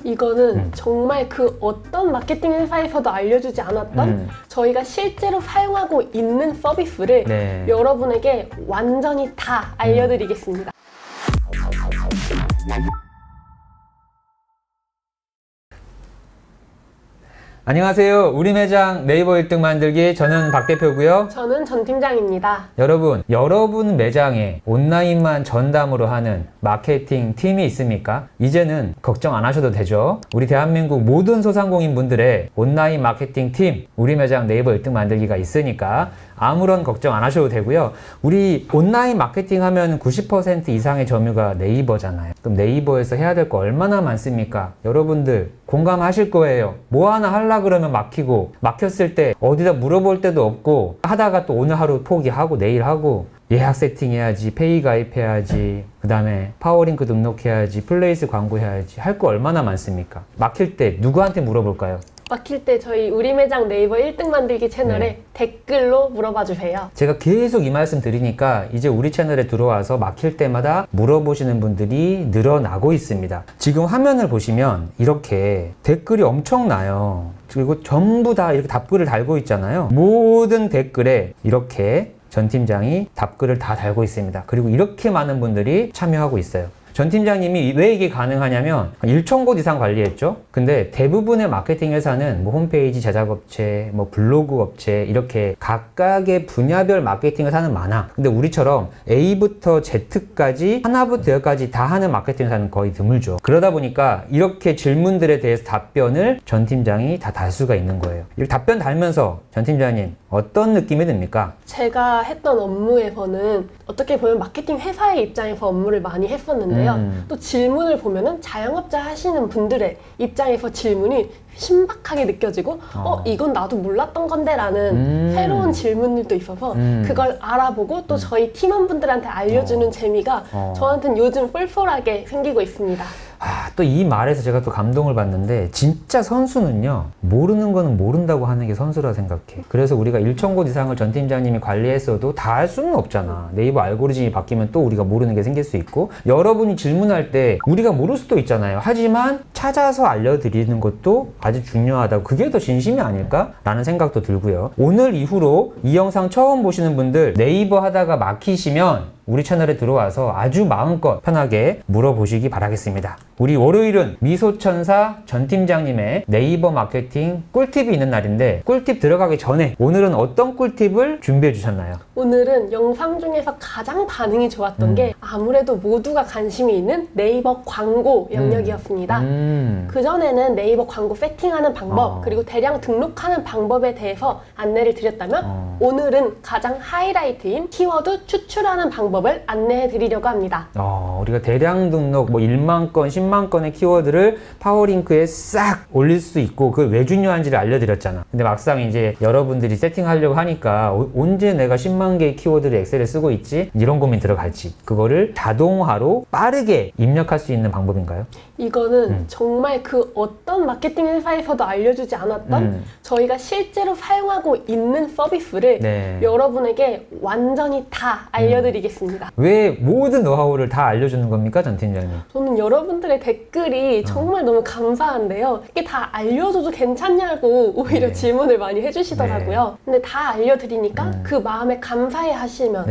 이거는 정말 그 어떤 마케팅 회사에서도 알려주지 않았던 저희가 실제로 사용하고 있는 서비스를 네. 여러분에게 완전히 다 알려드리겠습니다. 안녕하세요. 우리 매장 네이버 1등 만들기, 저는 박 대표고요. 저는 전 팀장입니다. 여러분 매장에 온라인만 전담으로 하는 마케팅 팀이 있습니까? 이제는 걱정 안 하셔도 되죠. 우리 대한민국 모든 소상공인 분들의 온라인 마케팅 팀, 우리 매장 네이버 1등 만들기가 있으니까 아무런 걱정 안 하셔도 되고요. 우리 온라인 마케팅 하면 90% 이상의 점유가 네이버잖아요. 그럼 네이버에서 해야 될 거 얼마나 많습니까? 여러분들 공감하실 거예요. 뭐 하나 하려 그러면 막히고, 막혔을 때 어디다 물어볼 데도 없고, 하다가 또 오늘 하루 포기하고 내일 하고, 예약 세팅해야지, 페이 가입해야지, 그 다음에 파워링크 등록해야지, 플레이스 광고해야지, 할 거 얼마나 많습니까? 막힐 때 누구한테 물어볼까요? 막힐 때 저희 우리 매장 네이버 1등 만들기 채널에 댓글로 물어봐 주세요. 제가 계속 이 말씀 드리니까 이제 우리 채널에 들어와서 막힐 때마다 물어보시는 분들이 늘어나고 있습니다. 지금 화면을 보시면 이렇게 댓글이 엄청나요. 그리고 전부 다 이렇게 답글을 달고 있잖아요. 모든 댓글에 이렇게 전 팀장이 답글을 다 달고 있습니다. 그리고 이렇게 많은 분들이 참여하고 있어요. 전 팀장님이 왜 이게 가능하냐면 1,000곳 이상 관리했죠. 근데 대부분의 마케팅 회사는 뭐 홈페이지 제작업체, 뭐 블로그 업체, 이렇게 각각의 분야별 마케팅 회사는 많아. 근데 우리처럼 A부터 Z까지 하나부터 열까지 다 하는 마케팅 회사는 거의 드물죠. 그러다 보니까 이렇게 질문들에 대해서 답변을 전 팀장이 다 달 수가 있는 거예요. 이 답변 달면서 전 팀장님 어떤 느낌이 듭니까? 제가 했던 업무에서는 어떻게 보면 마케팅 회사의 입장에서 업무를 많이 했었는데요. 또 질문을 보면은 자영업자 하시는 분들의 입장에서 질문이 신박하게 느껴지고 이건 나도 몰랐던 건데 라는 새로운 질문들도 있어서 그걸 알아보고 또 저희 팀원분들한테 알려주는 재미가 저한테는 요즘 쏠쏠하게 생기고 있습니다. 또 이 말에서 제가 또 감동을 받는데, 진짜 선수는요, 모르는 거는 모른다고 하는 게 선수라 생각해. 그래서 우리가 1,000곳 이상을 전 팀장님이 관리했어도 다 할 수는 없잖아. 네이버 알고리즘이 바뀌면 또 우리가 모르는 게 생길 수 있고, 여러분이 질문할 때 우리가 모를 수도 있잖아요. 하지만 찾아서 알려드리는 것도 아주 중요하다고, 그게 더 진심이 아닐까? 라는 생각도 들고요. 오늘 이후로 이 영상 처음 보시는 분들, 네이버 하다가 막히시면 우리 채널에 들어와서 아주 마음껏 편하게 물어보시기 바라겠습니다. 우리 월요일은 미소천사 전 팀장님의 네이버 마케팅 꿀팁이 있는 날인데, 꿀팁 들어가기 전에 오늘은 어떤 꿀팁을 준비해 주셨나요? 오늘은 영상 중에서 가장 반응이 좋았던 게 아무래도 모두가 관심이 있는 네이버 광고 영역이었습니다. 그전에는 네이버 광고 세팅하는 방법, 그리고 대량 등록하는 방법에 대해서 안내를 드렸다면 오늘은 가장 하이라이트인 키워드 추출하는 방법을 안내해 드리려고 합니다. 우리가 대량 등록, 뭐 1만 건, 10만 건의 키워드를 파워링크에 싹 올릴 수 있고, 그걸 왜 중요한지를 알려드렸잖아. 근데 막상 이제 여러분들이 세팅하려고 하니까 언제 내가 10만 개의 키워드를 엑셀에 쓰고 있지? 이런 고민 들어갈지. 그거를 자동화로 빠르게 입력할 수 있는 방법인가요? 이거는 정말 그 어떤 마케팅 회사에서도 알려주지 않았던 저희가 실제로 사용하고 있는 서비스를 여러분에게 완전히 다 알려드리겠습니다. 왜 모든 노하우를 다 알려주는 겁니까, 전 팀장님? 저는 여러분들의 댓글이 정말 너무 감사한데요. 이게 다 알려줘도 괜찮냐고 오히려 질문을 많이 해주시더라고요. 근데 다 알려드리니까 그 마음에 감사해 하시면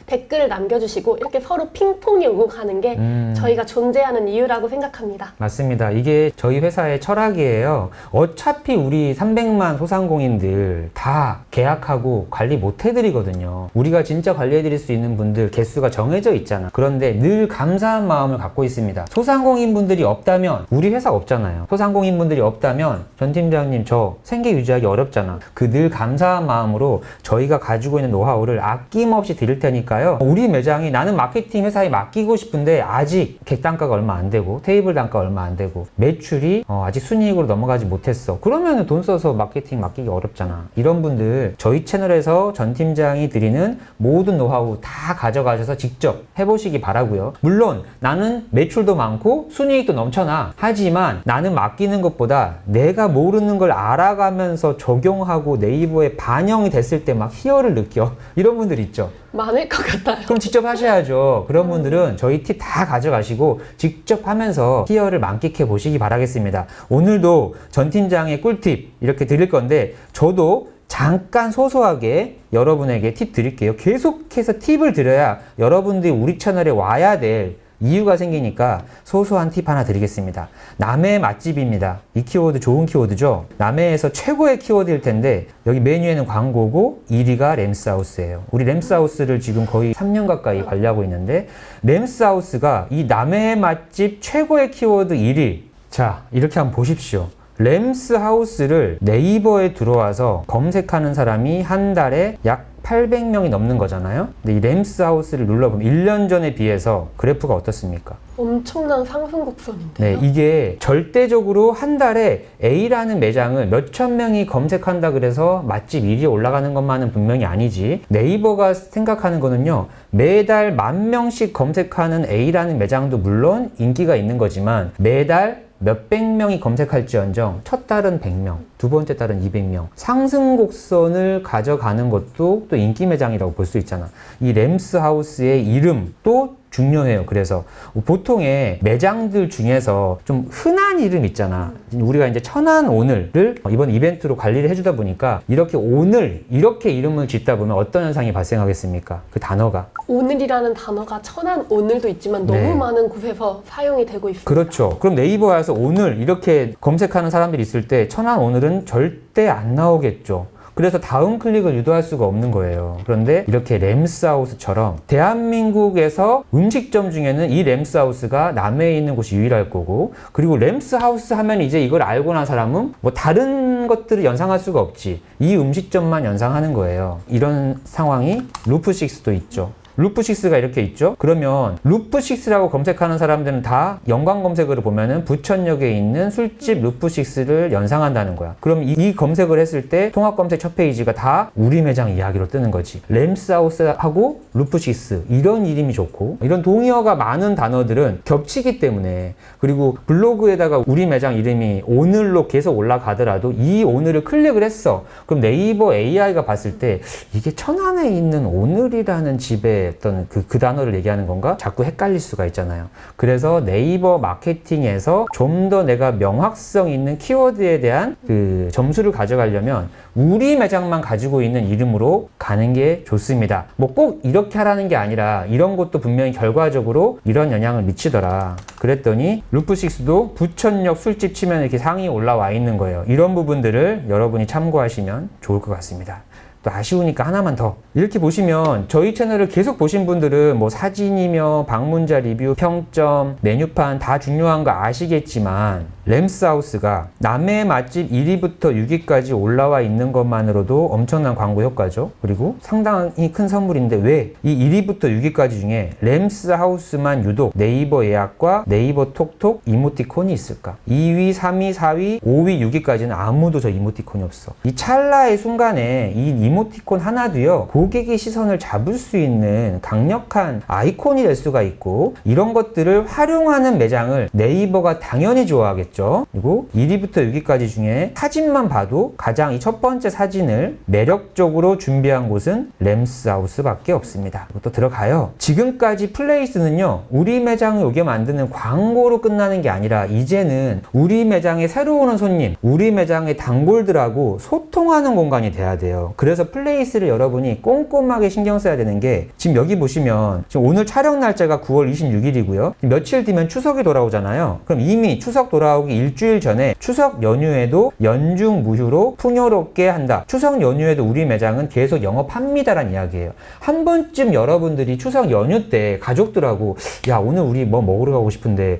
댓글을 남겨주시고 이렇게 서로 핑퐁이 오고 가는 게 저희가 존재하는 이유라고 생각합니다. 맞습니다. 이게 저희 회사의 철학이에요. 어차피 우리 300만 소상공인들 다 계약하고 관리 못 해드리거든요. 우리가 진짜 관리해드릴 수 있는 분들 개수가 정해져 있잖아. 그런데 늘 감사한 마음을 갖고 있습니다. 소상공인 분들이 없다면 우리 회사가 없잖아요. 소상공인 분들이 없다면 전 팀장님 저 생계 유지하기 어렵잖아. 그 늘 감사한 마음으로 저희가 가지고 있는 노하우를 아낌없이 드릴 테니까요. 우리 매장이 나는 마케팅 회사에 맡기고 싶은데 아직 객단가가 얼마 안 되고 테이블 단가 얼마 안 되고 매출이 아직 순이익으로 넘어가지 못했어. 그러면 돈 써서 마케팅 맡기기 어렵잖아. 이런 분들 저희 채널에서 전 팀장이 드리는 모든 노하우 다 가져가셔서 직접 해보시기 바라고요. 물론 나는 매출도 많고 순이익도 넘쳐나. 하지만 나는 맡기는 것보다 내가 모르는 걸 알아가면서 적용하고 네이버에 반영이 됐을 때 막 희열을 느껴. 이런 분들 있죠. 많을 것 같아요. 그럼 직접 하셔야죠. 그런 분들은 저희 팁 다 가져가시고 직접 하면서 티어를 만끽해 보시기 바라겠습니다. 오늘도 전 팀장의 꿀팁 이렇게 드릴 건데 저도 잠깐 소소하게 여러분에게 팁 드릴게요. 계속해서 팁을 드려야 여러분들이 우리 채널에 와야 될 이유가 생기니까 소소한 팁 하나 드리겠습니다. 남해 맛집입니다. 이 키워드 좋은 키워드죠? 남해에서 최고의 키워드일 텐데 여기 메뉴에는 광고고 1위가 램스하우스예요. 우리 램스하우스를 지금 거의 3년 가까이 관리하고 있는데 램스하우스가 이 남해 맛집 최고의 키워드 1위. 자, 이렇게 한번 보십시오. 램스하우스를 네이버에 들어와서 검색하는 사람이 한 달에 약 800명이 넘는 거잖아요. 근데 이 램스하우스를 눌러보면 1년 전에 비해서 그래프가 어떻습니까? 엄청난 상승 곡선인데요. 네, 이게 절대적으로 한 달에 A라는 매장을 몇천 명이 검색한다 그래서 맛집 1위에 올라가는 것만은 분명히 아니지. 네이버가 생각하는 거는요, 매달 10,000명씩 검색하는 A라는 매장도 물론 인기가 있는 거지만 매달 몇백 명이 검색할지언정 첫 달은 100명, 두 번째 달은 200명 상승 곡선을 가져가는 것도 또 인기 매장이라고 볼 수 있잖아. 이 램스하우스의 이름도 중요해요. 그래서 보통의 매장들 중에서 좀 흔한 이름 있잖아. 우리가 이제 천안 오늘을 이번 이벤트로 관리를 해주다 보니까 이렇게 오늘 이렇게 이름을 짓다 보면 어떤 현상이 발생하겠습니까? 그 단어가 오늘이라는 단어가 천안 오늘도 있지만 너무 네. 많은 곳에서 사용이 되고 있습니다. 그렇죠. 그럼 네이버에 와서 오늘 이렇게 검색하는 사람들이 있을 때 천안 오늘은 절대 안 나오겠죠. 그래서 다운 클릭을 유도할 수가 없는 거예요. 그런데 이렇게 램스하우스처럼 대한민국에서 음식점 중에는 이 램스하우스가 남해에 있는 곳이 유일할 거고, 그리고 램스하우스 하면 이제 이걸 알고 난 사람은 뭐 다른 것들을 연상할 수가 없지. 이 음식점만 연상하는 거예요. 이런 상황이 루프6도 있죠. 루프6가 이렇게 있죠. 그러면 루프6라고 검색하는 사람들은 다 연관 검색어를 보면은 부천역에 있는 술집 루프6를 연상한다는 거야. 그럼 이 검색을 했을 때 통합 검색 첫 페이지가 다 우리 매장 이야기로 뜨는 거지. 램스하우스하고 루프6 이런 이름이 좋고, 이런 동의어가 많은 단어들은 겹치기 때문에, 그리고 블로그에다가 우리 매장 이름이 오늘로 계속 올라가더라도 이 오늘을 클릭을 했어. 그럼 네이버 AI가 봤을 때 이게 천안에 있는 오늘이라는 집에 어떤 그 단어를 얘기하는 건가? 자꾸 헷갈릴 수가 있잖아요. 그래서 네이버 마케팅에서 좀 더 내가 명확성 있는 키워드에 대한 그 점수를 가져가려면 우리 매장만 가지고 있는 이름으로 가는 게 좋습니다. 뭐 꼭 이렇게 하라는 게 아니라 이런 것도 분명히 결과적으로 이런 영향을 미치더라. 그랬더니 루프6도 부천역 술집 치면 이렇게 상위 올라와 있는 거예요. 이런 부분들을 여러분이 참고하시면 좋을 것 같습니다. 또 아쉬우니까 하나만 더. 이렇게 보시면 저희 채널을 계속 보신 분들은 뭐 사진이며 방문자 리뷰, 평점, 메뉴판 다 중요한 거 아시겠지만 램스하우스가 남해 맛집 1위부터 6위까지 올라와 있는 것만으로도 엄청난 광고 효과죠. 그리고 상당히 큰 선물인데 왜 이 1위부터 6위까지 중에 램스하우스만 유독 네이버 예약과 네이버 톡톡 이모티콘이 있을까? 2위, 3위, 4위, 5위, 6위까지는 아무도 저 이모티콘이 없어. 이 찰나의 순간에 이 이모티콘 하나도요, 고객의 시선을 잡을 수 있는 강력한 아이콘이 될 수가 있고, 이런 것들을 활용하는 매장을 네이버가 당연히 좋아하겠죠. 그리고 1위부터 6위까지 중에 사진만 봐도 가장 이 첫 번째 사진을 매력적으로 준비한 곳은 램스하우스밖에 없습니다. 또 들어가요. 지금까지 플레이스는요, 우리 매장을 오게 만드는 광고로 끝나는 게 아니라 이제는 우리 매장에 새로 오는 손님, 우리 매장의 단골들하고 소통하는 공간이 돼야 돼요. 그래서 플레이스를 여러분이 꼼꼼하게 신경 써야 되는 게, 지금 여기 보시면 지금 오늘 촬영 날짜가 9월 26일이고요. 며칠 뒤면 추석이 돌아오잖아요. 그럼 이미 추석 돌아오기 일주일 전에 추석 연휴에도 연중 무휴로 풍요롭게 한다. 추석 연휴에도 우리 매장은 계속 영업합니다라는 이야기예요. 한 번쯤 여러분들이 추석 연휴 때 가족들하고 야, 오늘 우리 뭐 먹으러 가고 싶은데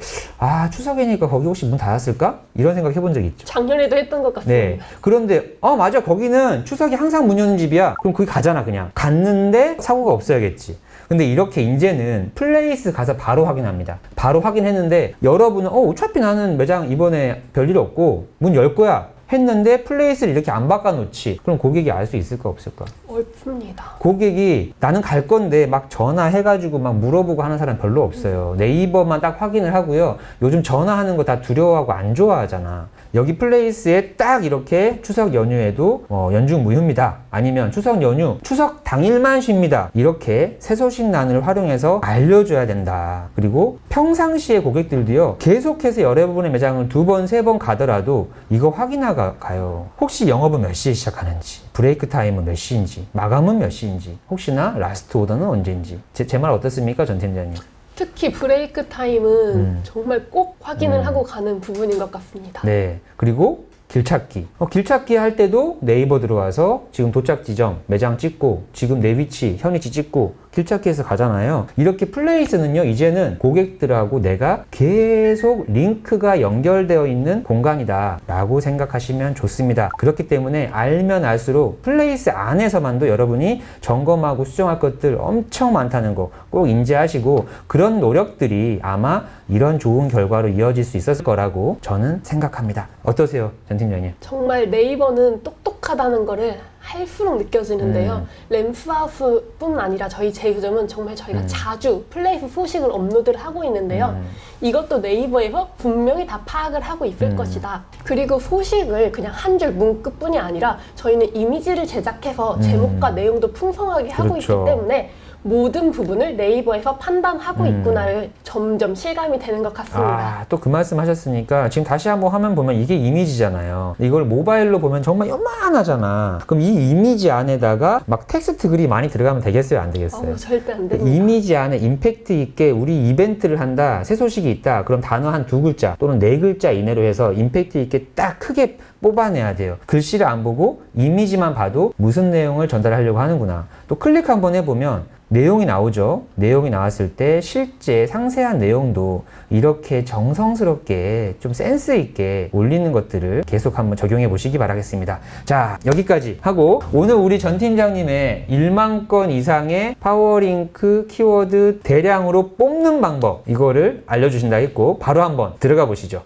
추석이니까 거기 혹시 문 닫았을까? 이런 생각 해본 적 있죠. 작년에도 했던 것 같습니다. 네. 그런데 맞아, 거기는 추석이 항상 문 여는 집이야. 그럼 거기 가잖아. 그냥 갔는데 사고가 없어야겠지. 근데 이렇게 이제는 플레이스 가서 바로 확인합니다. 바로 확인했는데 여러분은 어차피 나는 매장 이번에 별일 없고 문 열 거야. 했는데 플레이스를 이렇게 안 바꿔놓지. 그럼 고객이 알 수 있을까 없을까? 어렵습니다. 고객이 나는 갈 건데 막 전화해가지고 막 물어보고 하는 사람 별로 없어요. 네이버만 딱 확인을 하고요. 요즘 전화하는 거 다 두려워하고 안 좋아하잖아. 여기 플레이스에 딱 이렇게 추석 연휴에도 연중 무휴입니다. 아니면 추석 연휴, 추석 당일만 쉽니다. 이렇게 새소식란을 활용해서 알려줘야 된다. 그리고 평상시에 고객들도요, 계속해서 여러분의 매장을 2번, 3번 가더라도 이거 확인하고 가요. 혹시 영업은 몇 시에 시작하는지, 브레이크 타임은 몇 시인지, 마감은 몇 시인지, 혹시나 라스트 오더는 언제인지. 제 말 어떻습니까, 전 팀장님? 특히 브레이크 타임은 정말 꼭 확인을 하고 가는 부분인 것 같습니다. 네. 그리고 길찾기. 길찾기 할 때도 네이버 들어와서 지금 도착 지점, 매장 찍고, 지금 내 위치, 현 위치 찍고, 길찾기해서 가잖아요. 이렇게 플레이스는요, 이제는 고객들하고 내가 계속 링크가 연결되어 있는 공간이다 라고 생각하시면 좋습니다. 그렇기 때문에 알면 알수록 플레이스 안에서만도 여러분이 점검하고 수정할 것들 엄청 많다는 거 꼭 인지하시고, 그런 노력들이 아마 이런 좋은 결과로 이어질 수 있었을 거라고 저는 생각합니다. 어떠세요, 전 팀장님? 정말 네이버는 똑똑하다는 거를 할수록 느껴지는데요. 램프하우스뿐 아니라 저희 제휴점은 정말 저희가 자주 플레이스 소식을 업로드를 하고 있는데요. 이것도 네이버에서 분명히 다 파악을 하고 있을 것이다. 그리고 소식을 그냥 한 줄 문구뿐이 아니라 저희는 이미지를 제작해서 제목과 내용도 풍성하게 하고 그렇죠. 있기 때문에 모든 부분을 네이버에서 판단하고 있구나를 점점 실감이 되는 것 같습니다. 또 그 말씀 하셨으니까 지금 다시 한번 화면 보면 이게 이미지잖아요. 이걸 모바일로 보면 정말 요만하잖아. 그럼 이 이미지 안에다가 막 텍스트 글이 많이 들어가면 되겠어요? 안 되겠어요? 절대 안 됩니다. 이미지 안에 임팩트 있게 우리 이벤트를 한다, 새 소식이 있다, 그럼 단어 한 2글자 또는 4글자 이내로 해서 임팩트 있게 딱 크게 뽑아내야 돼요. 글씨를 안 보고 이미지만 봐도 무슨 내용을 전달하려고 하는구나. 또 클릭 한번 해보면 내용이 나오죠. 내용이 나왔을 때 실제 상세한 내용도 이렇게 정성스럽게 좀 센스 있게 올리는 것들을 계속 한번 적용해 보시기 바라겠습니다. 자, 여기까지 하고 오늘 우리 전 팀장님의 1만 건 이상의 파워링크 키워드 대량으로 뽑는 방법, 이거를 알려주신다 했고 바로 한번 들어가 보시죠.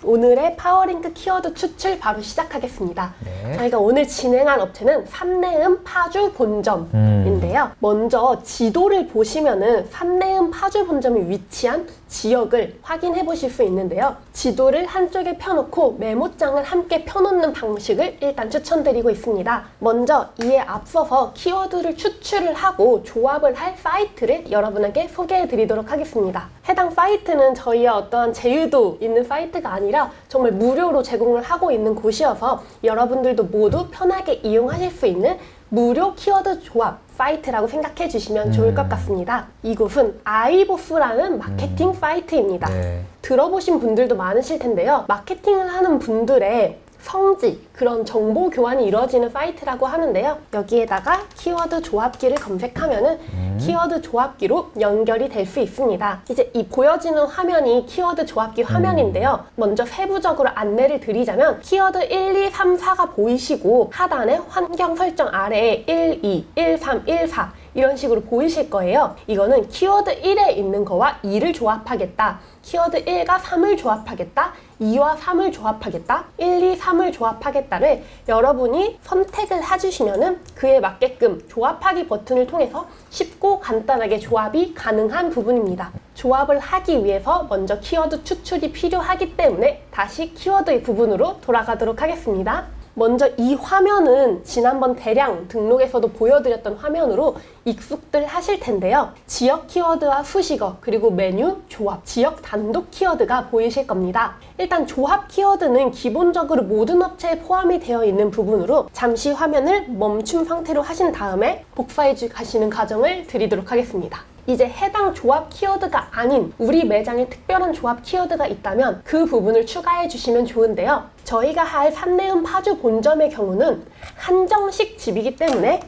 오늘의 파워링크 키워드 추출 바로 시작하겠습니다. 네. 저희가 오늘 진행한 업체는 삼내음 파주 본점인데요. 먼저 지도를 보시면은 삼내음 파주 본점이 위치한 지역을 확인해 보실 수 있는데요. 지도를 한쪽에 펴놓고 메모장을 함께 펴놓는 방식을 일단 추천드리고 있습니다. 먼저 이에 앞서서 키워드를 추출을 하고 조합을 할 사이트를 여러분에게 소개해 드리도록 하겠습니다. 해당 사이트는 저희의 어떠한 제휴도 있는 사이트가 아니라 정말 무료로 제공을 하고 있는 곳이어서 여러분들도 모두 편하게 이용하실 수 있는 무료 키워드 조합 사이트라고 생각해 주시면 좋을 것 같습니다. 이곳은 아이보스라는 마케팅 사이트입니다. 네. 들어보신 분들도 많으실 텐데요. 마케팅을 하는 분들의 성지, 그런 정보 교환이 이루어지는 사이트라고 하는데요. 여기에다가 키워드 조합기를 검색하면은 키워드 조합기로 연결이 될 수 있습니다. 이제 이 보여지는 화면이 키워드 조합기 화면인데요. 먼저 세부적으로 안내를 드리자면 키워드 1, 2, 3, 4가 보이시고 하단에 환경 설정 아래에 1, 2, 1, 3, 1, 4 이런 식으로 보이실 거예요. 이거는 키워드 1에 있는 거와 2를 조합하겠다. 키워드 1과 3을 조합하겠다. 2와 3을 조합하겠다. 1, 2, 3을 조합하겠다를 여러분이 선택을 해주시면은 그에 맞게끔 조합하기 버튼을 통해서 쉽고 간단하게 조합이 가능한 부분입니다. 조합을 하기 위해서 먼저 키워드 추출이 필요하기 때문에 다시 키워드의 부분으로 돌아가도록 하겠습니다. 먼저 이 화면은 지난번 대량 등록에서도 보여드렸던 화면으로 익숙들 하실 텐데요. 지역 키워드와 수식어, 그리고 메뉴, 조합, 지역 단독 키워드가 보이실 겁니다. 일단 조합 키워드는 기본적으로 모든 업체에 포함이 되어 있는 부분으로 잠시 화면을 멈춘 상태로 하신 다음에 복사해 가시는 과정을 드리도록 하겠습니다. 이제 해당 조합 키워드가 아닌 우리 매장에 특별한 조합 키워드가 있다면 그 부분을 추가해 주시면 좋은데요. 저희가 할 삼내음 파주 본점의 경우는 한정식 집이기 때문에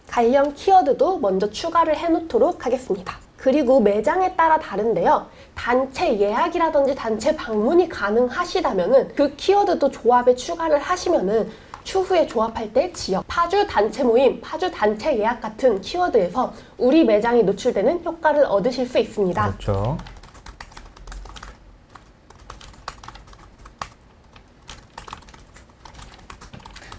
관련 키워드도 먼저 추가를 해놓도록 하겠습니다. 그리고 매장에 따라 다른데요. 단체 예약이라든지 단체 방문이 가능하시다면은 그 키워드도 조합에 추가를 하시면은 추후에 조합할 때 지역, 파주 단체 모임, 파주 단체 예약 같은 키워드에서 우리 매장이 노출되는 효과를 얻으실 수 있습니다. 그렇죠.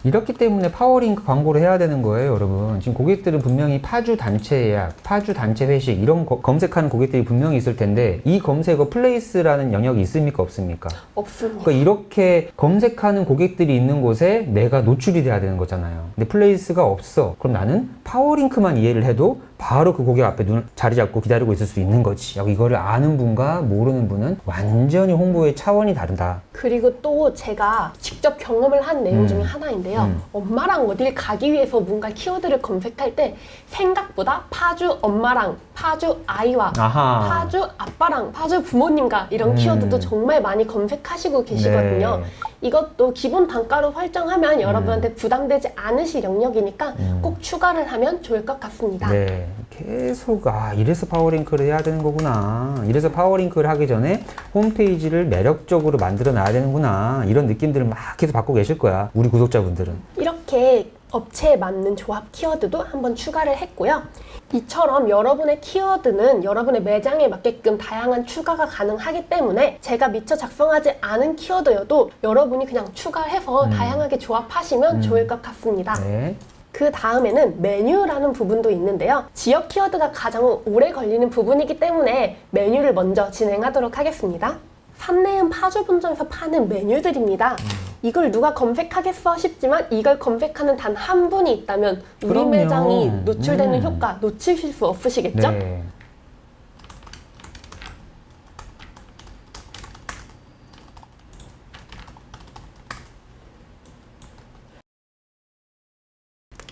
이렇기 때문에 파워링크 광고를 해야 되는 거예요, 여러분. 지금 고객들은 분명히 파주 단체 예약, 파주 단체 회식 이런 검색하는 고객들이 분명히 있을 텐데 이 검색어 플레이스라는 영역이 있습니까, 없습니까? 없습니다. 그러니까 이렇게 검색하는 고객들이 있는 곳에 내가 노출이 돼야 되는 거잖아요. 근데 플레이스가 없어. 그럼 나는 파워링크만 이해를 해도 바로 그 고객 앞에 자리 잡고 기다리고 있을 수 있는 거지. 이거를 아는 분과 모르는 분은 완전히 홍보의 차원이 다르다. 그리고 또 제가 직접 경험을 한 내용 중에 하나인데요. 엄마랑 어딜 가기 위해서 뭔가 키워드를 검색할 때 생각보다 파주 엄마랑, 파주 아이와, 아하. 파주 아빠랑, 파주 부모님과 이런 키워드도 정말 많이 검색하시고 계시거든요. 네. 이것도 기본 단가로 설정하면 여러분한테 부담되지 않으실 영역이니까 꼭 추가를 하면 좋을 것 같습니다. 네. 계속 이래서 파워링크를 해야 되는 거구나. 이래서 파워링크를 하기 전에 홈페이지를 매력적으로 만들어 놔야 되는구나. 이런 느낌들을 막 계속 받고 계실 거야. 우리 구독자분들은. 이렇게 업체에 맞는 조합 키워드도 한번 추가를 했고요. 이처럼 여러분의 키워드는 여러분의 매장에 맞게끔 다양한 추가가 가능하기 때문에 제가 미처 작성하지 않은 키워드여도 여러분이 그냥 추가해서 다양하게 조합하시면 좋을 것 같습니다. 네. 그 다음에는 메뉴라는 부분도 있는데요. 지역 키워드가 가장 오래 걸리는 부분이기 때문에 메뉴를 먼저 진행하도록 하겠습니다. 산내음 파주 본점에서 파는 메뉴들입니다. 이걸 누가 검색하겠어 싶지만 이걸 검색하는 단 한 분이 있다면 우리 그럼요. 매장이 노출되는 효과 놓치실 수 없으시겠죠? 네.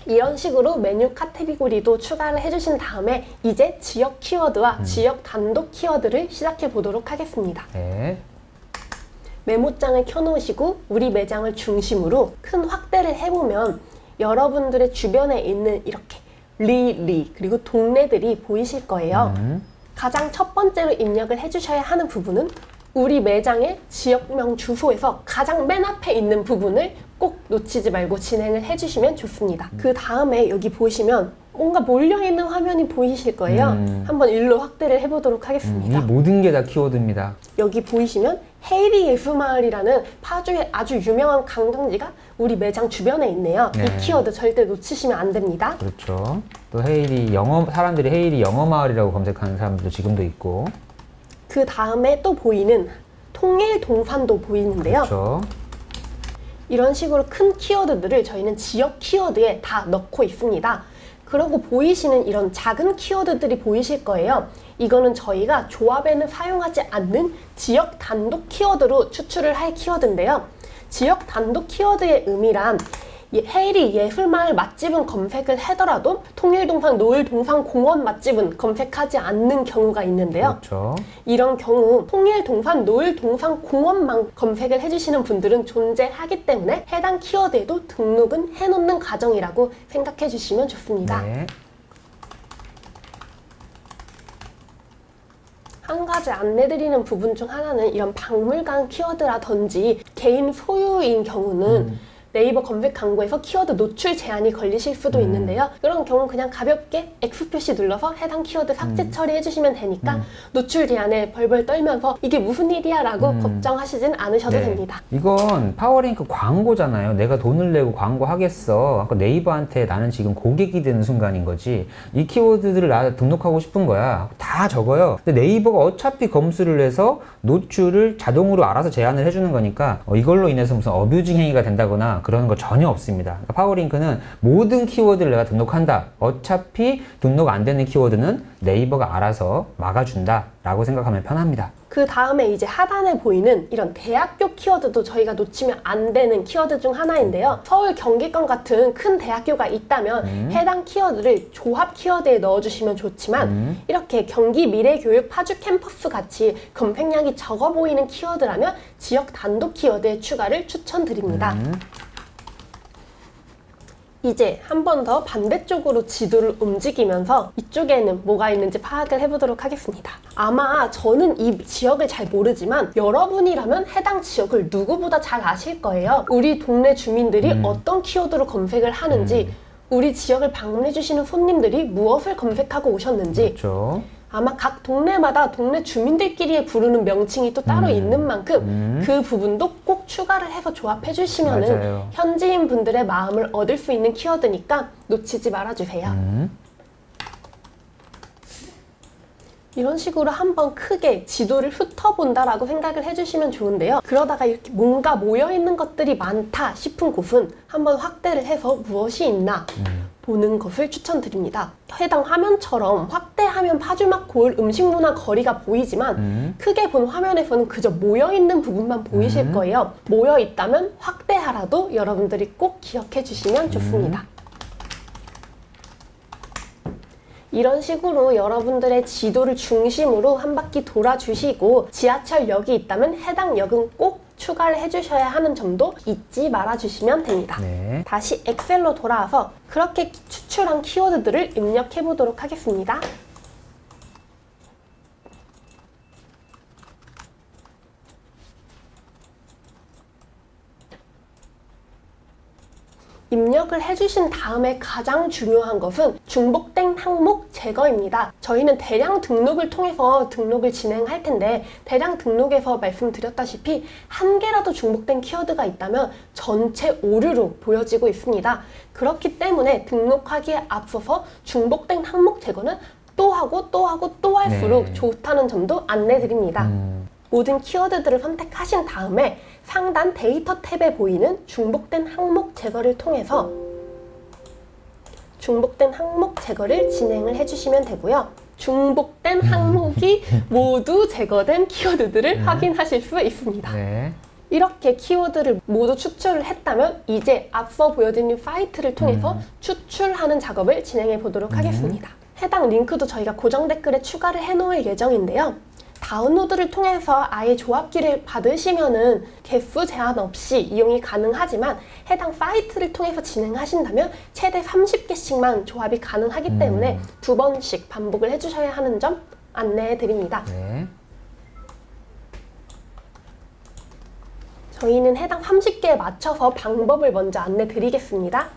이런 식으로 메뉴 카테고리도 추가를 해주신 다음에 이제 지역 키워드와 지역 단독 키워드를 시작해 보도록 하겠습니다. 네. 메모장을 켜놓으시고 우리 매장을 중심으로 큰 확대를 해보면 여러분들의 주변에 있는 이렇게 그리고 동네들이 보이실 거예요. 가장 첫 번째로 입력을 해주셔야 하는 부분은 우리 매장의 지역명 주소에서 가장 맨 앞에 있는 부분을 꼭 놓치지 말고 진행을 해주시면 좋습니다. 그 다음에 여기 보시면 뭔가 몰려있는 화면이 보이실 거예요. 한번 일로 확대를 해보도록 이 하겠습니다. 모든 게 다 키워드입니다. 여기 보이시면 헤이리 예술마을이라는 파주의 아주 유명한 관광지가 우리 매장 주변에 있네요. 네. 이 키워드 절대 놓치시면 안 됩니다. 그렇죠. 또 사람들이 헤이리 영어 마을이라고 검색하는 사람들도 지금도 있고. 그 다음에 또 보이는 통일 동산도 보이는데요. 그렇죠. 이런 식으로 큰 키워드들을 저희는 지역 키워드에 다 넣고 있습니다. 그리고 보이시는 이런 작은 키워드들이 보이실 거예요. 이거는 저희가 조합에는 사용하지 않는 지역 단독 키워드로 추출을 할 키워드인데요. 지역 단독 키워드의 의미란 헤이리 예술마을 맛집은 검색을 하더라도 통일동산 노을동산 공원 맛집은 검색하지 않는 경우가 있는데요. 그렇죠. 이런 경우 통일동산 노을동산 공원만 검색을 해주시는 분들은 존재하기 때문에 해당 키워드에도 등록은 해놓는 과정이라고 생각해 주시면 좋습니다. 네. 한 가지 안내드리는 부분 중 하나는 이런 박물관 키워드라든지 개인 소유인 경우는 네이버 검색 광고에서 키워드 노출 제한이 걸리실 수도 있는데요. 그런 경우 그냥 가볍게 X 표시 눌러서 해당 키워드 삭제 처리해 주시면 되니까 노출 제한에 벌벌 떨면서 이게 무슨 일이야 라고 걱정하시진 않으셔도 네. 됩니다. 이건 파워링크 광고잖아요. 내가 돈을 내고 광고하겠어. 아까 네이버한테 나는 지금 고객이 되는 순간인 거지. 이 키워드들을 나 등록하고 싶은 거야. 다 적어요. 근데 네이버가 어차피 검수를 해서 노출을 자동으로 알아서 제한을 해주는 거니까 이걸로 인해서 무슨 어뷰징 행위가 된다거나 그런 거 전혀 없습니다. 그러니까 파워링크는 모든 키워드를 내가 등록한다. 어차피 등록 안 되는 키워드는 네이버가 알아서 막아준다 라고 생각하면 편합니다. 그 다음에 이제 하단에 보이는 이런 대학교 키워드도 저희가 놓치면 안 되는 키워드 중 하나인데요. 서울 경기권 같은 큰 대학교가 있다면 해당 키워드를 조합 키워드에 넣어주시면 좋지만 이렇게 경기 미래교육 파주 캠퍼스 같이 검색량이 적어 보이는 키워드라면 지역 단독 키워드의 추가를 추천드립니다. 이제 한 번 더 반대쪽으로 지도를 움직이면서 이쪽에는 뭐가 있는지 파악을 해보도록 하겠습니다. 아마 저는 이 지역을 잘 모르지만 여러분이라면 해당 지역을 누구보다 잘 아실 거예요. 우리 동네 주민들이 어떤 키워드로 검색을 하는지, 우리 지역을 방문해주시는 손님들이 무엇을 검색하고 오셨는지, 그렇죠. 아마 각 동네마다 동네 주민들끼리 부르는 명칭이 또 따로 있는 만큼 그 부분도 꼭 추가를 해서 조합해 주시면은 맞아요. 현지인 분들의 마음을 얻을 수 있는 키워드니까 놓치지 말아주세요. 이런 식으로 한번 크게 지도를 훑어본다라고 생각을 해주시면 좋은데요. 그러다가 이렇게 뭔가 모여있는 것들이 많다 싶은 곳은 한번 확대를 해서 무엇이 있나 보는 것을 추천드립니다. 해당 화면처럼 확대하면 파주막 고을 음식문화 거리가 보이지만 크게 본 화면에서는 그저 모여있는 부분만 보이실 거예요. 모여있다면 확대하라도 여러분들이 꼭 기억해 주시면 좋습니다. 이런 식으로 여러분들의 지도를 중심으로 한 바퀴 돌아주시고 지하철역이 있다면 해당 역은 꼭 추가를 해주셔야 하는 점도 잊지 말아주시면 됩니다. 네. 다시 엑셀로 돌아와서 그렇게 추출한 키워드들을 입력해 보도록 하겠습니다. 입력을 해주신 다음에 가장 중요한 것은 중복된 항목 제거입니다. 저희는 대량 등록을 통해서 등록을 진행할 텐데 대량 등록에서 말씀드렸다시피 한 개라도 중복된 키워드가 있다면 전체 오류로 보여지고 있습니다. 그렇기 때문에 등록하기에 앞서서 중복된 항목 제거는 또 하고 또 하고 또 할수록 네. 좋다는 점도 안내드립니다. 모든 키워드들을 선택하신 다음에 상단 데이터 탭에 보이는 중복된 항목 제거를 통해서 중복된 항목 제거를 진행을 해주시면 되고요. 중복된 항목이 모두 제거된 키워드들을 확인하실 수 있습니다. 네. 이렇게 키워드를 모두 추출을 했다면 이제 앞서 보여드린 사이트를 통해서 추출하는 작업을 진행해 보도록 하겠습니다. 해당 링크도 저희가 고정 댓글에 추가를 해 놓을 예정인데요. 다운로드를 통해서 아예 조합기를 받으시면은 개수 제한 없이 이용이 가능하지만 해당 사이트를 통해서 진행하신다면 최대 30개씩만 조합이 가능하기 때문에 2번씩 반복을 해주셔야 하는 점 안내해 드립니다. 네. 저희는 해당 30개에 맞춰서 방법을 먼저 안내 드리겠습니다.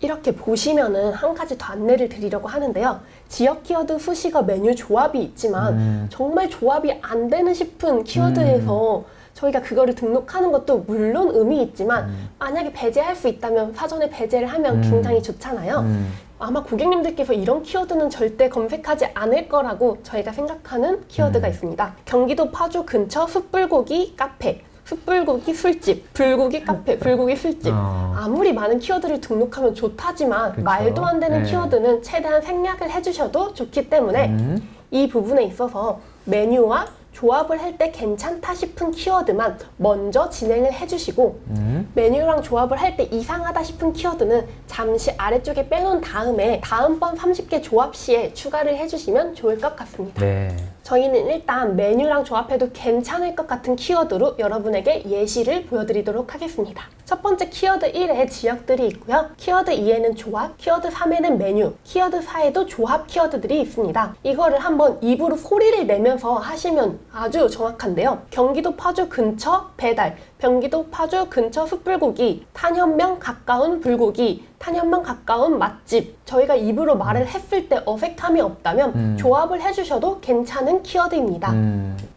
이렇게 보시면은 한 가지 더 안내를 드리려고 하는데요. 지역 키워드 후식어 메뉴 조합이 있지만 정말 조합이 안 되는 싶은 키워드에서 저희가 그거를 등록하는 것도 물론 의미 있지만 만약에 배제할 수 있다면 사전에 배제를 하면 굉장히 좋잖아요. 아마 고객님들께서 이런 키워드는 절대 검색하지 않을 거라고 저희가 생각하는 키워드가 있습니다. 경기도 파주 근처 숯불고기 카페, 숯불고기 술집, 불고기 카페, 불고기 술집. 아무리 많은 키워드를 등록하면 좋다지만 그쵸. 말도 안 되는 네. 키워드는 최대한 생략을 해주셔도 좋기 때문에 이 부분에 있어서 메뉴와 조합을 할 때 괜찮다 싶은 키워드만 먼저 진행을 해주시고 메뉴랑 조합을 할 때 이상하다 싶은 키워드는 잠시 아래쪽에 빼놓은 다음에 다음번 30개 조합 시에 추가를 해주시면 좋을 것 같습니다. 네. 저희는 일단 메뉴랑 조합해도 괜찮을 것 같은 키워드로 여러분에게 예시를 보여드리도록 하겠습니다. 첫 번째 키워드 1에 지역들이 있고요. 키워드 2에는 조합, 키워드 3에는 메뉴, 키워드 4에도 조합 키워드들이 있습니다. 이거를 한번 입으로 소리를 내면서 하시면 아주 정확한데요. 경기도 파주 근처 배달, 경기도 파주 근처 숯불고기, 탄현면 가까운 불고기, 탄현면 가까운 맛집. 저희가 입으로 말을 했을 때 어색함이 없다면 조합을 해주셔도 괜찮은 키워드입니다.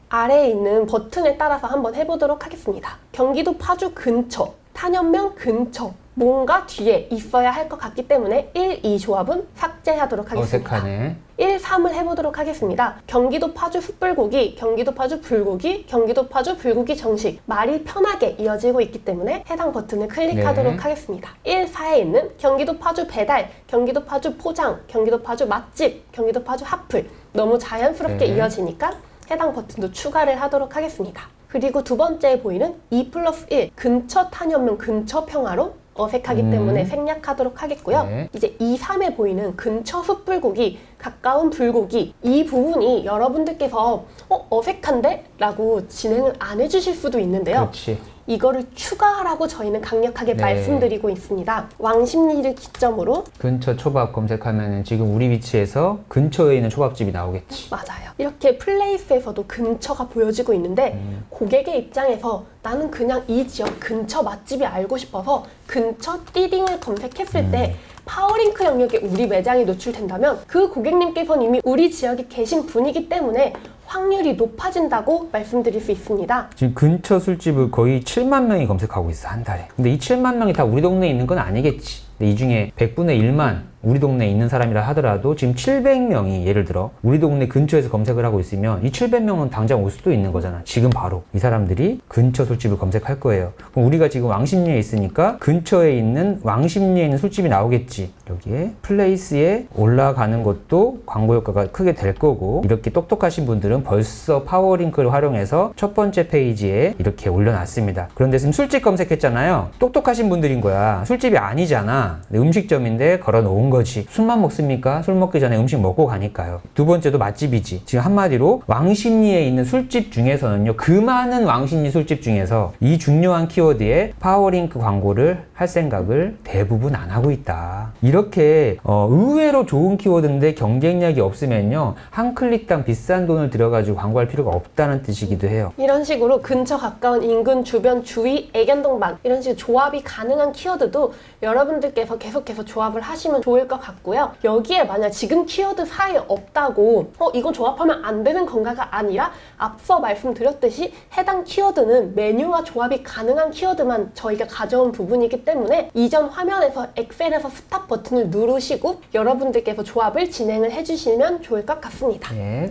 아래에 있는 버튼에 따라서 한번 해보도록 하겠습니다. 경기도 파주 근처, 탄현면 근처. 뭔가 뒤에 있어야 할 것 같기 때문에 1, 2 조합은 삭제하도록 하겠습니다. 어색하네. 1, 3을 해보도록 하겠습니다. 경기도 파주 숯불고기, 경기도 파주 불고기, 경기도 파주 불고기 정식. 말이 편하게 이어지고 있기 때문에 해당 버튼을 클릭하도록 네. 하겠습니다. 1, 4에 있는 경기도 파주 배달, 경기도 파주 포장, 경기도 파주 맛집, 경기도 파주 핫플. 너무 자연스럽게 네. 이어지니까 해당 버튼도 추가를 하도록 하겠습니다. 그리고 두 번째에 보이는 2+1 근처 탄현면 근처 평화로 어색하기 때문에 생략하도록 하겠고요. 네. 이제 2, 3에 보이는 근처 숯불고기, 가까운 불고기, 이 부분이 여러분들께서 어색한데? 라고 진행을 안 해주실 수도 있는데요. 그렇지. 이거를 추가하라고 저희는 강력하게 네. 말씀드리고 있습니다. 왕십리를 기점으로 근처 초밥 검색하면 지금 우리 위치에서 근처에 있는 초밥집이 나오겠지. 맞아요. 이렇게 플레이스에서도 근처가 보여지고 있는데 고객의 입장에서 나는 그냥 이 지역 근처 맛집이 알고 싶어서 근처 띠딩을 검색했을 때 파워링크 영역에 우리 매장이 노출된다면 그 고객님께서는 이미 우리 지역에 계신 분이기 때문에 확률이 높아진다고 말씀드릴 수 있습니다. 지금 근처 술집을 거의 7만 명이 검색하고 있어, 한 달에. 근데 이 7만 명이 다 우리 동네에 있는 건 아니겠지. 근데 이 중에 100분의 1만 우리 동네에 있는 사람이라 하더라도 지금 700명이 예를 들어 우리 동네 근처에서 검색을 하고 있으면 이 700명은 당장 올 수도 있는 거잖아. 지금 바로 이 사람들이 근처 술집을 검색할 거예요. 그럼 우리가 지금 왕십리에 있으니까 근처에 있는 왕십리에 있는 술집이 나오겠지. 여기에 플레이스에 올라가는 것도 광고 효과가 크게 될 거고, 이렇게 똑똑하신 분들은 벌써 파워링크를 활용해서 첫 번째 페이지에 이렇게 올려놨습니다. 그런데 지금 술집 검색했잖아요. 똑똑하신 분들인 거야. 술집이 아니잖아. 음식점인데 걸어 놓은 거지. 술만 먹습니까? 술 먹기 전에 음식 먹고 가니까요. 두 번째도 맛집이지. 지금 한마디로 왕십리에 있는 술집 중에서는요, 그 많은 왕십리 술집 중에서 이 중요한 키워드에 파워링크 광고를 할 생각을 대부분 안 하고 있다. 이렇게 의외로 좋은 키워드인데 경쟁력이 없으면요, 한 클릭당 비싼 돈을 들여가지고 광고할 필요가 없다는 뜻이기도 해요. 이런 식으로 근처 가까운 인근 주변 주위 애견동반 이런 식으로 조합이 가능한 키워드도 여러분들께서 계속해서 조합을 하시면 좋을 것 같고요. 여기에 만약 지금 키워드 사이에 없다고 이건 조합하면 안 되는 건가가 아니라 앞서 말씀드렸듯이 해당 키워드는 메뉴와 조합이 가능한 키워드만 저희가 가져온 부분이기 때문에 이전 화면에서 엑셀에서 스탑 버튼을 누르시고 여러분들께서 조합을 진행을 해주시면 좋을 것 같습니다. 네.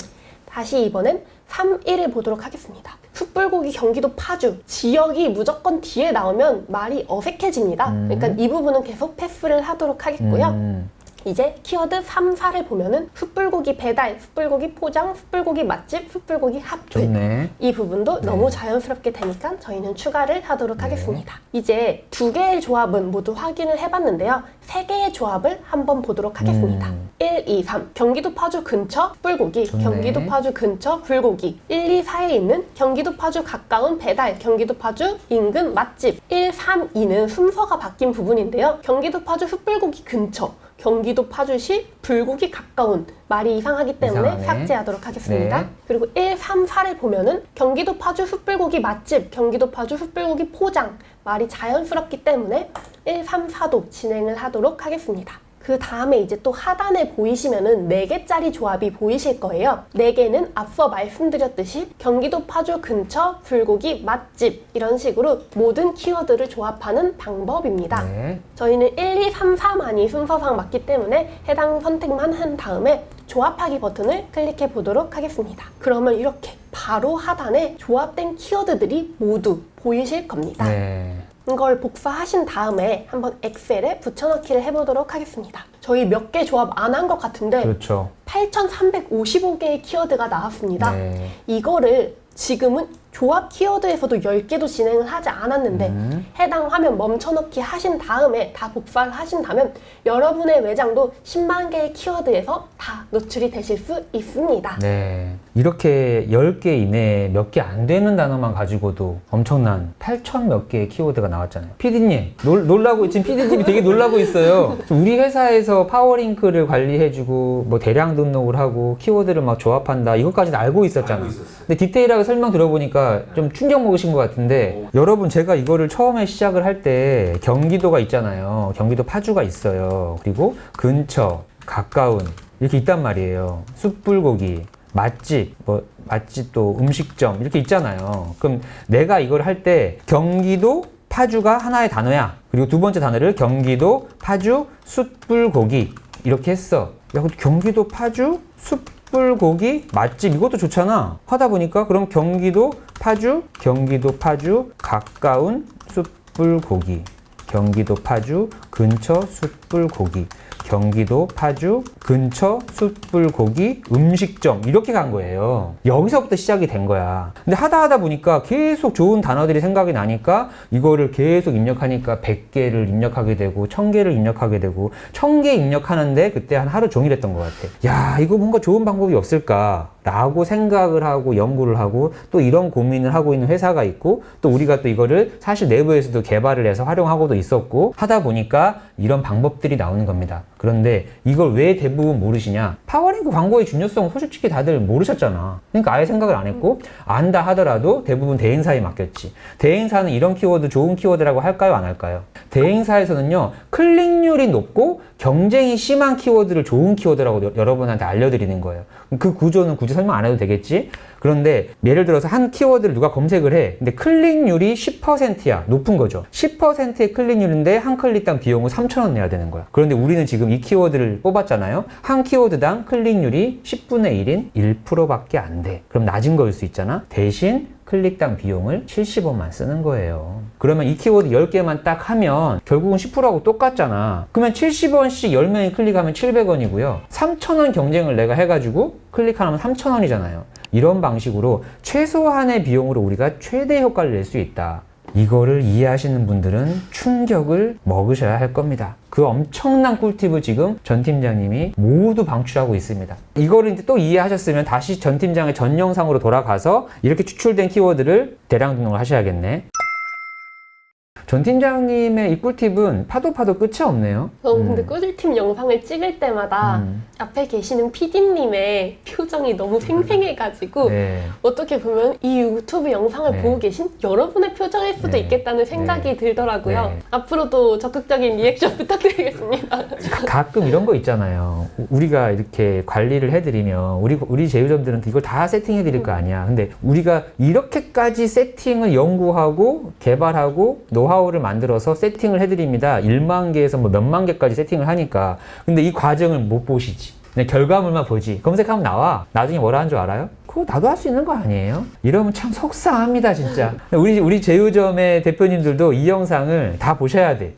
다시 이번엔 3.1을 보도록 하겠습니다. 숯불고기 경기도 파주 지역이 무조건 뒤에 나오면 말이 어색해집니다. 그러니까 이 부분은 계속 패스를 하도록 하겠고요. 이제 키워드 3, 4를 보면은 숯불고기 배달, 숯불고기 포장, 숯불고기 맛집, 숯불고기 핫플. 좋네. 이 부분도 너무 자연스럽게 되니까 저희는 추가를 하도록 하겠습니다. 이제 두 개의 조합은 모두 확인을 해봤는데요. 세 개의 조합을 한번 보도록 하겠습니다. 1, 2, 3 경기도 파주 근처 숯불고기, 좋네. 경기도 파주 근처 불고기. 1, 2, 4에 있는 경기도 파주 가까운 배달, 경기도 파주 인근 맛집. 1, 3, 2는 순서가 바뀐 부분인데요. 경기도 파주 숯불고기 근처, 경기도 파주시 불고기 가까운. 말이 이상하기 때문에 이상하네. 삭제하도록 하겠습니다. 네. 그리고 1, 3, 4를 보면은 경기도 파주 숯불고기 맛집, 경기도 파주 숯불고기 포장. 말이 자연스럽기 때문에 1, 3, 4도 진행을 하도록 하겠습니다. 그 다음에 이제 또 하단에 보이시면은 4개짜리 조합이 보이실 거예요. 4개는 앞서 말씀드렸듯이 경기도 파주 근처 불고기 맛집, 이런 식으로 모든 키워드를 조합하는 방법입니다. 네. 저희는 1, 2, 3, 4만이 순서상 맞기 때문에 해당 선택만 한 다음에 조합하기 버튼을 클릭해 보도록 하겠습니다. 그러면 이렇게 바로 하단에 조합된 키워드들이 모두 보이실 겁니다. 네. 이걸 복사하신 다음에 한번 엑셀에 붙여넣기를 해보도록 하겠습니다. 저희 몇 개 조합 안 한 것 같은데 그렇죠. 8,355개의 키워드가 나왔습니다. 네. 이거를 지금은 조합 키워드에서도 10개도 진행을 하지 않았는데 해당 화면 멈춰넣기 하신 다음에 다 복사를 하신다면 여러분의 매장도 10만 개의 키워드에서 다 노출이 되실 수 있습니다. 네. 이렇게 10개 이내에 몇 개 안 되는 단어만 가지고도 엄청난 8천 몇 개의 키워드가 나왔잖아요. PD님, 놀라고, 지금 PD님이 되게 놀라고 있어요. 우리 회사에서 파워링크를 관리해주고, 뭐 대량 등록을 하고, 키워드를 막 조합한다, 이것까지는 알고 있었잖아. 근데 디테일하게 설명 들어보니까 좀 충격 먹으신 것 같은데, 여러분, 제가 이거를 처음에 시작을 할 때 경기도가 있잖아요. 경기도 파주가 있어요. 그리고 근처, 가까운, 이렇게 있단 말이에요. 숯불고기, 맛집, 맛집 또 음식점 이렇게 있잖아요. 그럼 내가 이걸 할 때 경기도 파주가 하나의 단어야. 그리고 두 번째 단어를 경기도 파주 숯불고기 이렇게 했어. 야, 경기도 파주 숯불고기 맛집 이것도 좋잖아. 하다 보니까 그럼 경기도 파주 가까운 숯불고기, 경기도 파주 근처 숯불고기, 경기도 파주 근처 숯불고기 음식점 이렇게 간 거예요. 여기서부터 시작이 된 거야. 근데 하다 보니까 계속 좋은 단어들이 생각이 나니까 이거를 계속 입력하니까 100개를 입력하게 되고 1000개를 입력하게 되고 1000개 입력하는데 그때 한 하루 종일 했던 것 같아. 야, 이거 뭔가 좋은 방법이 없을까? 라고 생각을 하고 연구를 하고 또 이런 고민을 하고 있는 회사가 있고 또 우리가 또 이거를 사실 내부에서도 개발을 해서 활용하고도 있었고 하다 보니까 이런 방법들이 나오는 겁니다. 그런데 이걸 왜 대부분 모르시냐? 파워링크 광고의 중요성 솔직히 다들 모르셨잖아. 그러니까 아예 생각을 안 했고 안다 하더라도 대부분 대행사에 맡겼지. 대행사는 이런 키워드 좋은 키워드라고 할까요? 안 할까요? 대행사에서는요 클릭률이 높고 경쟁이 심한 키워드를 좋은 키워드라고 여러분한테 알려드리는 거예요. 그 구조는 굳이 설명 안 해도 되겠지? 그런데 예를 들어서 한 키워드를 누가 검색을 해. 근데 클릭률이 10%야. 높은 거죠. 10%의 클릭률인데 한 클릭당 비용을 3,000원 내야 되는 거야. 그런데 우리는 지금 이 키워드를 뽑았잖아요. 한 키워드당 클릭률이 10분의 1인 1%밖에 안 돼. 그럼 낮은 거일 수 있잖아. 대신 클릭당 비용을 70원만 쓰는 거예요. 그러면 이 키워드 10개만 딱 하면 결국은 10%하고 똑같잖아. 그러면 70원씩 10명이 클릭하면 700원이고요. 3,000원 경쟁을 내가 해가지고 클릭하면 3,000원이잖아요. 이런 방식으로 최소한의 비용으로 우리가 최대 효과를 낼 수 있다. 이거를 이해하시는 분들은 충격을 먹으셔야 할 겁니다. 그 엄청난 꿀팁을 지금 전 팀장님이 모두 방출하고 있습니다. 이거를 이제 또 이해하셨으면 다시 전 팀장의 전 영상으로 돌아가서 이렇게 추출된 키워드를 대량 등록을 하셔야겠네. 전 팀장님의 이 꿀팁은 파도 끝이 없네요. 근데 꿀팁 영상을 찍을 때마다 앞에 계시는 PD님의 표정이 너무 팽팽해가지고 네. 어떻게 보면 이 유튜브 영상을 네. 보고 계신 여러분의 표정일 수도 네. 있겠다는 생각이 네. 들더라고요. 네. 앞으로도 적극적인 리액션 부탁드리겠습니다. 가끔 이런 거 있잖아요. 우리가 이렇게 관리를 해드리면 우리 제휴점들은 이걸 다 세팅해드릴 거 아니야. 근데 우리가 이렇게까지 세팅을 연구하고 개발하고 노하우를 만들어서 세팅을 해드립니다. 1만 개에서 뭐 몇만 개까지 세팅을 하니까. 근데 이 과정을 못 보시지. 그냥 결과물만 보지. 검색하면 나와. 나중에 뭐라 하는 줄 알아요? 그거 나도 할 수 있는 거 아니에요? 이러면 참 속상합니다, 진짜. 우리 제휴점의 대표님들도 이 영상을 다 보셔야 돼.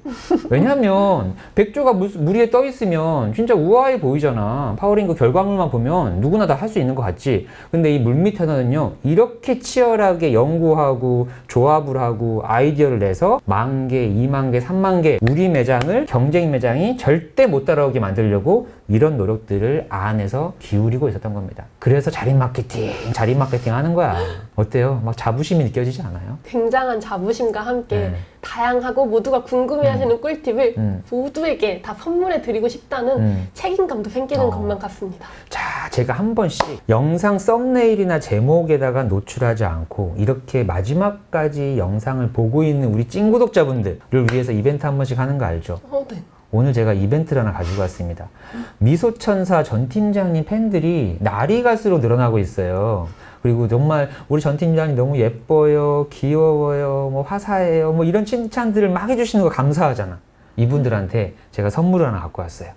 왜냐면 백조가 물 위에 떠 있으면 진짜 우아해 보이잖아. 파워링크 결과물만 보면 누구나 다 할 수 있는 것 같지. 근데 이 물 밑에는요, 이렇게 치열하게 연구하고 조합을 하고 아이디어를 내서 10,000개, 20,000개, 30,000개 우리 매장을 경쟁 매장이 절대 못 따라오게 만들려고 이런 노력들을 안에서 기울이고 있었던 겁니다. 그래서 자립 마케팅 하는 거야. 어때요? 막 자부심이 느껴지지 않아요? 굉장한 자부심과 함께 네. 다양하고 모두가 궁금해하시는 꿀팁을 모두에게 다 선물해 드리고 싶다는 책임감도 생기는 것만 같습니다. 자, 제가 한 번씩 영상 썸네일이나 제목에다가 노출하지 않고 이렇게 마지막까지 영상을 보고 있는 우리 찐 구독자분들을 위해서 이벤트 한 번씩 하는 거 알죠? 네. 오늘 제가 이벤트를 하나 가지고 왔습니다. 미소천사 전 팀장님 팬들이 날이 갈수록 늘어나고 있어요. 그리고 정말 우리 전 팀장님 너무 예뻐요, 귀여워요, 뭐 화사해요, 뭐 이런 칭찬들을 막 해주시는 거 감사하잖아. 이분들한테 제가 선물을 하나 갖고 왔어요.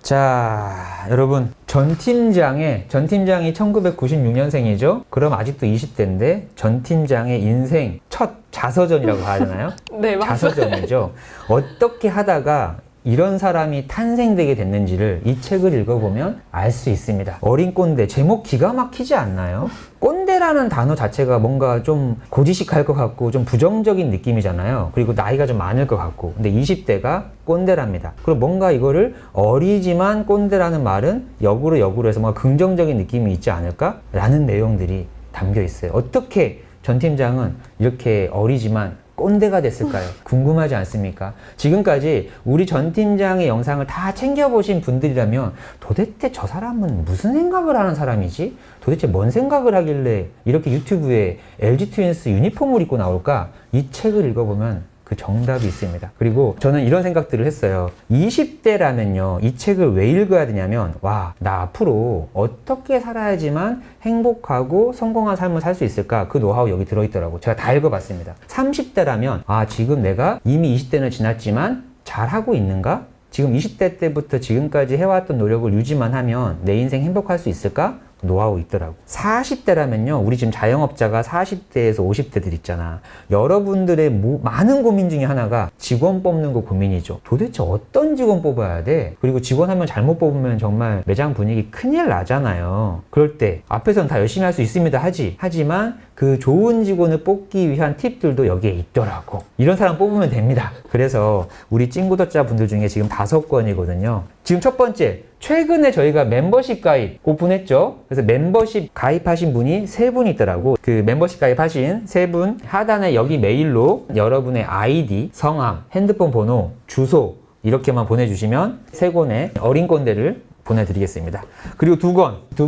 자, 여러분, 전 팀장이 1996년생이죠? 그럼 아직도 20대인데 전 팀장의 인생 첫 자서전이라고 봐야 되나요? 네, 맞아요. 자서전이죠. 어떻게 하다가 이런 사람이 탄생되게 됐는지를 이 책을 읽어보면 알 수 있습니다. 어린 꼰대, 제목 기가 막히지 않나요? 꼰대라는 단어 자체가 뭔가 좀 고지식할 것 같고 좀 부정적인 느낌이잖아요. 그리고 나이가 좀 많을 것 같고. 근데 20대가 꼰대랍니다. 그럼 뭔가 이거를 어리지만 꼰대라는 말은 역으로 해서 뭔가 긍정적인 느낌이 있지 않을까? 라는 내용들이 담겨 있어요. 어떻게 전 팀장은 이렇게 어리지만 꼰대가 됐을까요? 궁금하지 않습니까? 지금까지 우리 전 팀장의 영상을 다 챙겨보신 분들이라면 도대체 저 사람은 무슨 생각을 하는 사람이지? 도대체 뭔 생각을 하길래 이렇게 유튜브에 LG 트윈스 유니폼을 입고 나올까? 이 책을 읽어보면 그 정답이 있습니다. 그리고 저는 이런 생각들을 했어요. 20대라면요, 이 책을 왜 읽어야 되냐면, 와, 나 앞으로 어떻게 살아야지만 행복하고 성공한 삶을 살 수 있을까? 그 노하우 여기 들어있더라고. 제가 다 읽어봤습니다. 30대라면, 아, 지금 내가 이미 20대는 지났지만 잘하고 있는가? 지금 20대 때부터 지금까지 해왔던 노력을 유지만 하면 내 인생 행복할 수 있을까? 노하우 있더라고. 40대라면요, 우리 지금 자영업자가 40대에서 50대들 있잖아. 여러분들의 많은 고민 중에 하나가 직원 뽑는 거 고민이죠. 도대체 어떤 직원 뽑아야 돼? 그리고 직원 한 명 잘못 뽑으면 정말 매장 분위기 큰일 나잖아요. 그럴 때 앞에서는 다 열심히 할 수 있습니다 하지만 그 좋은 직원을 뽑기 위한 팁들도 여기에 있더라고. 이런 사람 뽑으면 됩니다. 그래서 우리 찐구독자 분들 중에 지금 5건이거든요. 지금 첫 번째, 최근에 저희가 멤버십 가입 오픈했죠. 그래서 멤버십 가입하신 분이 3분 있더라고. 그 멤버십 가입하신 3분 하단에 여기 메일로 여러분의 아이디, 성함, 핸드폰 번호, 주소 이렇게만 보내주시면 3권의 어린 꼰대를 보내드리겠습니다. 그리고 두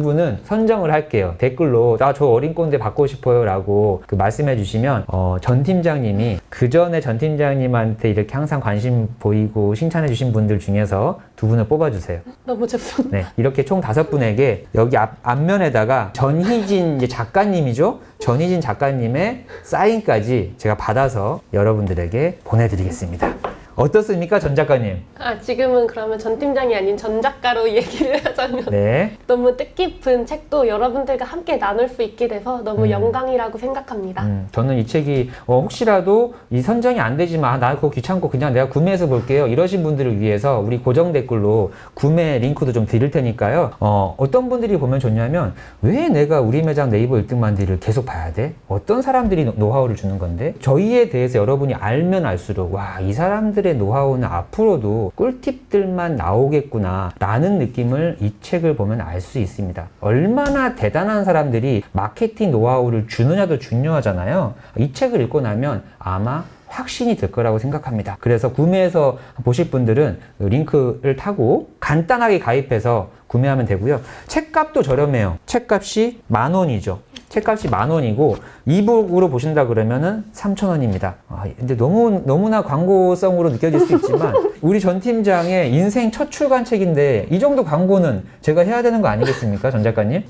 분은 선정을 할게요. 댓글로 나 저 어린 꼰대 받고 싶어요 라고 말씀해 주시면 전 팀장님이 그 전에 전 팀장님한테 이렇게 항상 관심 보이고 칭찬해 주신 분들 중에서 2분을 뽑아주세요. 너무 죄송합니다. 네, 이렇게 총 5분에게 여기 앞면에다가 전희진 이제 작가님이죠. 전희진 작가님의 사인까지 제가 받아서 여러분들에게 보내드리겠습니다. 어떻습니까, 전 작가님? 지금은 그러면 전 팀장이 아닌 전 작가로 얘기를 하자면 네. 너무 뜻깊은 책도 여러분들과 함께 나눌 수 있게 돼서 너무 영광이라고 생각합니다. 저는 이 책이 혹시라도 이 선정이 안 되지만 나 그거 귀찮고 그냥 내가 구매해서 볼게요 이러신 분들을 위해서 우리 고정 댓글로 구매 링크도 좀 드릴 테니까요. 어떤 분들이 보면 좋냐면 왜 내가 우리 매장 네이버 1등 만들기를 계속 봐야 돼? 어떤 사람들이 노하우를 주는 건데? 저희에 대해서 여러분이 알면 알수록 와, 이 사람들의 노하우는 앞으로도 꿀팁들만 나오겠구나 라는 느낌을 이 책을 보면 알 수 있습니다. 얼마나 대단한 사람들이 마케팅 노하우를 주느냐도 중요하잖아요. 이 책을 읽고 나면 아마 확신이 될 거라고 생각합니다. 그래서 구매해서 보실 분들은 링크를 타고 간단하게 가입해서 구매하면 되고요. 책값도 저렴해요. 책값이 10,000원이죠. 책값이 10,000원이고 이북으로 보신다 그러면은 3,000원입니다. 근데 너무나 광고성으로 느껴질 수 있지만 우리 전 팀장의 인생 첫 출간 책인데 이 정도 광고는 제가 해야 되는 거 아니겠습니까, 전 작가님?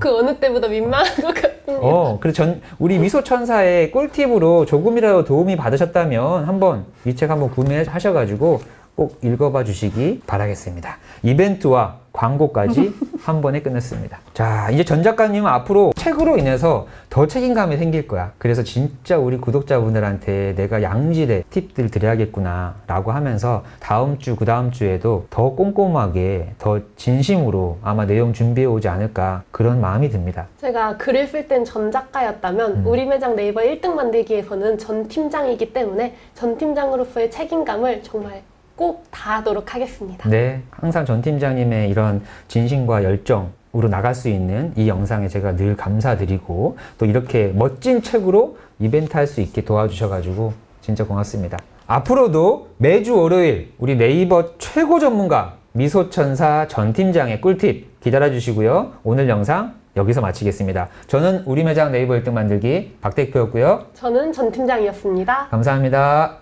그 어느 때보다 민망한 것 같습니다. 그래서 우리 미소천사의 꿀팁으로 조금이라도 도움이 받으셨다면 한번 이 책 한번 구매하셔가지고 꼭 읽어봐 주시기 바라겠습니다. 이벤트와 광고까지 한 번에 끝냈습니다. 자, 이제 전 작가님은 앞으로 책으로 인해서 더 책임감이 생길 거야. 그래서 진짜 우리 구독자분들한테 내가 양질의 팁들 드려야겠구나 라고 하면서 다음 주, 그 다음 주에도 더 꼼꼼하게, 더 진심으로 아마 내용 준비해 오지 않을까 그런 마음이 듭니다. 제가 글을 쓸 땐 전 작가였다면 우리 매장 네이버 1등 만들기에서는 전 팀장이기 때문에 전 팀장으로서의 책임감을 정말 꼭 다하도록 하겠습니다. 네, 항상 전 팀장님의 이런 진심과 열정으로 나갈 수 있는 이 영상에 제가 늘 감사드리고 또 이렇게 멋진 책으로 이벤트 할 수 있게 도와주셔가지고 진짜 고맙습니다. 앞으로도 매주 월요일 우리 네이버 최고 전문가 미소천사 전 팀장의 꿀팁 기다려주시고요. 오늘 영상 여기서 마치겠습니다. 저는 우리 매장 네이버 1등 만들기 박 대표였고요. 저는 전 팀장이었습니다. 감사합니다.